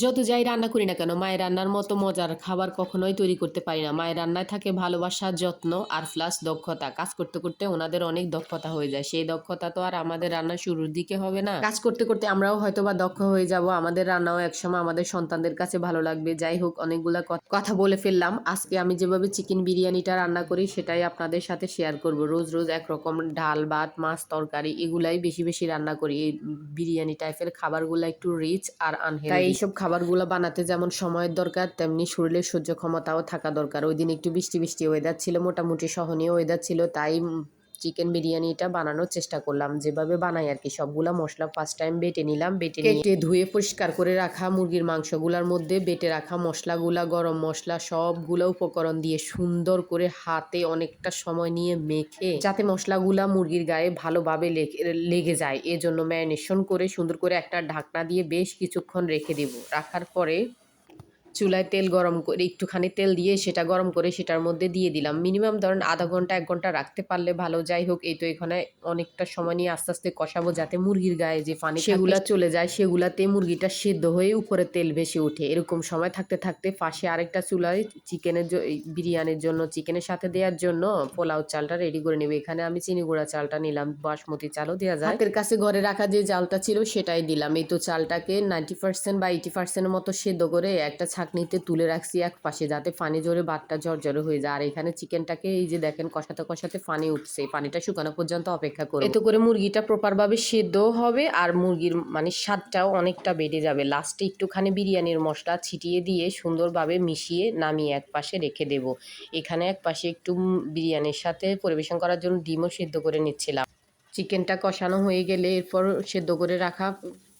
যত যাই রান্না করি না কেন মায়ের রান্নার মতো মজার খাবার কখনোই তৈরি করতে পারি না। মায়ের রান্নায় থাকে ভালোবাসা, যত্ন আর প্লাস দক্ষতা। কাজ করতে করতে ওনাদের অনেক দক্ষতা হয়ে যায়। সেই দক্ষতা তো আর আমাদের রান্না শুরুর দিকে হবে না। কাজ করতে করতে আমরাও হয়তো বা দক্ষ হয়ে যাব। আমাদের রান্নাও একসময় আমাদের সন্তানদের কাছে ভালো লাগবে। যাই হোক, অনেকগুলা কথা বলে ফেললাম। আজকে আমি যেভাবে চিকেন বিরিয়ানিটা রান্না করি সেটাই আপনাদের সাথে শেয়ার করব। রোজ রোজ একরকম ডাল ভাত মাছ তরকারি এগুলাই বেশি বেশি রান্না করি। এই বিরিয়ানি টাইপের খাবারগুলো একটু রিচ আর আনহেলদি। তাই এইসব খাবারগুলো বানাতে যেমন সময়ের দরকার, তেমনি শরীরের সহ্য ক্ষমতাও থাকা দরকার। ওই দিন একটু বৃষ্টি বৃষ্টি ওয়েদার ছিল, মোটামুটি সহনীয় ওয়েদার ছিল, তাই চিকেন বিরিয়ানিটা বানানোর চেষ্টা করলাম যেভাবে বানাই আর কি। সবগুলা মশলা ফার্স্ট টাইম বেটে নিলাম, বেটে কেটে ধুয়ে পরিষ্কার করে রাখা মুরগির মাংসগুলার মধ্যে বেটে রাখা মশলাগুলা, গরম মশলা সবগুলো উপকরণ দিয়ে সুন্দর করে হাতে অনেকটা সময় নিয়ে মেখে, যাতে মশলাগুলা মুরগির গায়ে ভালোভাবে লেগে যায়, এজন্য ম্যারিনেশন করে সুন্দর করে একটা ঢাকনা দিয়ে বেশ কিছুক্ষণ রেখে দেব। রাখার পরে চুলায় তেল গরম করে একটুখানি তেল দিয়ে সেটা গরম করে সেটার মধ্যে দিয়ে দিলাম। মিনিমাম ধরেন আধা ঘন্টা ১ ঘন্টা রাখতে পারলে ভালো। যাই হোক, এই তো এখানে অনেকটা সময় নিয়ে আস্তে আস্তে কষাবো যাতে মুরগির গায়ে যে পানি সেগুলা চলে যায়, সেগুলাতে মুরগিটা সেদ্ধ হয়ে উপরে তেল ভেসে ওঠে। এরকম সময় থাকতে থাকতে পাশে আরেকটা চুলায় চিকেনের বিরিয়ানির জন্য চিকেনের সাথে দেওয়ার জন্য পোলাও চালটা রেডি করে নেবে। এখানে আমি চিনি গুঁড়া চালটা নিলাম, বাসমতি চালও দেওয়া যায়। হাতের কাছে ঘরে রাখা যে চালটা ছিল সেটাই দিলাম। এই তো চালটাকে 90% বা 80% মতো সেদ্ধ করে একটা ছাঁকনিতে তুলে রাখছি এক পাশে, যাতে পানি জোরে ভাতটা ঝরঝরে হয়ে যায়। আর এখানে চিকেনটাকে এই যে দেখেন কষাতে কষাতে পানি উঠছে, পানিটা শুকানো পর্যন্ত অপেক্ষা করব। এতে করে মুরগিটা প্রপারভাবে সেদ্ধও হবে আর মুরগির মানে স্বাদটাও অনেকটা বেড়ে যাবে। লাস্টে একটুখানি বিরিয়ানির মশলা ছিটিয়ে দিয়ে সুন্দরভাবে মিশিয়ে নামিয়ে এক পাশে রেখে দেব। এখানে এক পাশে একটু বিরিয়ানির সাথে পরিবেশন করার জন্য ডিমও সেদ্ধ করে নিচ্ছিলাম। চিকেনটা কষানো হয়ে গেলে এরপর সেদ্ধ করে রাখা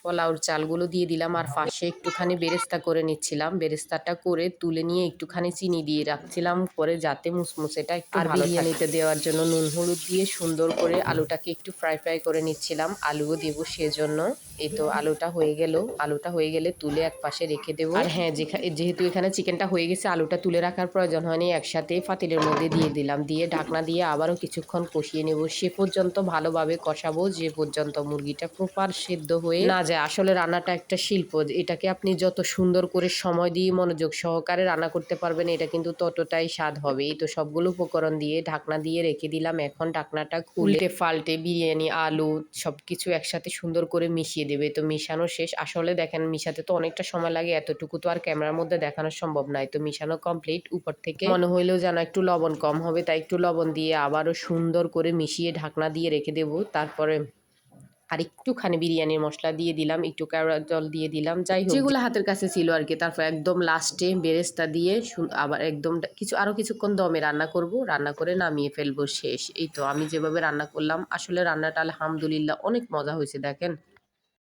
পোলাওর চালগুলো দিয়ে দিলাম আর পাশে একটুখানি বেরেস্তা করে নিচ্ছিলাম। বেরেস্তাটা করে তুলে নিয়ে একটুখানি চিনি দিয়ে রাখছিলাম পরে, যাতে মুসমুসেটা একটু ভালো থাকে। বিরিয়ানিতে দেওয়ার জন্য নুন হলুদ দিয়ে সুন্দর করে আলুটাকে একটু ফ্রাই করে নিচ্ছিলাম। আলুও দেবো সেজন্য। এই তো আলুটা হয়ে গেল। আলুটা হয়ে গেলে তুলে এক পাশে রেখে দেবো। আর হ্যাঁ, যেহেতু এখানে চিকেনটা হয়ে গেছে আলুটা তুলে রাখার প্রয়োজন হয়নি, একসাথে পাতিলের মধ্যে দিয়ে দিলাম। দিয়ে ঢাকনা দিয়ে আবারও কিছুক্ষণ কষিয়ে নেব। সে পর্যন্ত ভালোভাবে কষাবো যে পর্যন্ত মুরগিটা প্রপার সেদ্ধ হয়ে না যায়। আসলে রান্নাটা একটা শিল্প, এটাকে আপনি যত সুন্দর করে সময় দিয়ে মনোযোগ সহকারে রান্না করতে পারবেন এটা কিন্তু ততটাই স্বাদ হবে। এই তো সবগুলো উপকরণ দিয়ে ঢাকনা দিয়ে রেখে দিলাম। এখন ঢাকনাটা উল্টে পাল্টে বিরিয়ানি আলু সবকিছু একসাথে সুন্দর করে মিশিয়ে দেবে। তো মিশানো শেষ। আসলে দেখেন মিশাতে তো অনেকটা সময় লাগে, এতটুকু তো আর ক্যামেরার মধ্যে দেখানো সম্ভব নয়। তো মিশানো কমপ্লিট। উপর থেকে মনে হইলেও যেন একটু লবণ কম হবে, তাই একটু লবণ দিয়ে আবারও সুন্দর করে মিশিয়ে ঢাকনা দিয়ে রেখে দেব। তারপরে আর একটুখানি বিরিয়ানির মশলা দিয়ে দিলাম, একটু কেওড়া জল দিয়ে দিলাম, যাই হোক যেগুলো হাতের কাছে ছিল আর কি। তারপর একদম লাস্টে বেরেস্তা দিয়ে আবার একদম আরো কিছুক্ষণ দমে রান্না করব, রান্না করে নামিয়ে ফেলবো। শেষ। এই তো আমি যেভাবে রান্না করলাম, আসলে রান্নাটা আলহামদুলিল্লাহ অনেক মজা হয়েছে। দেখেন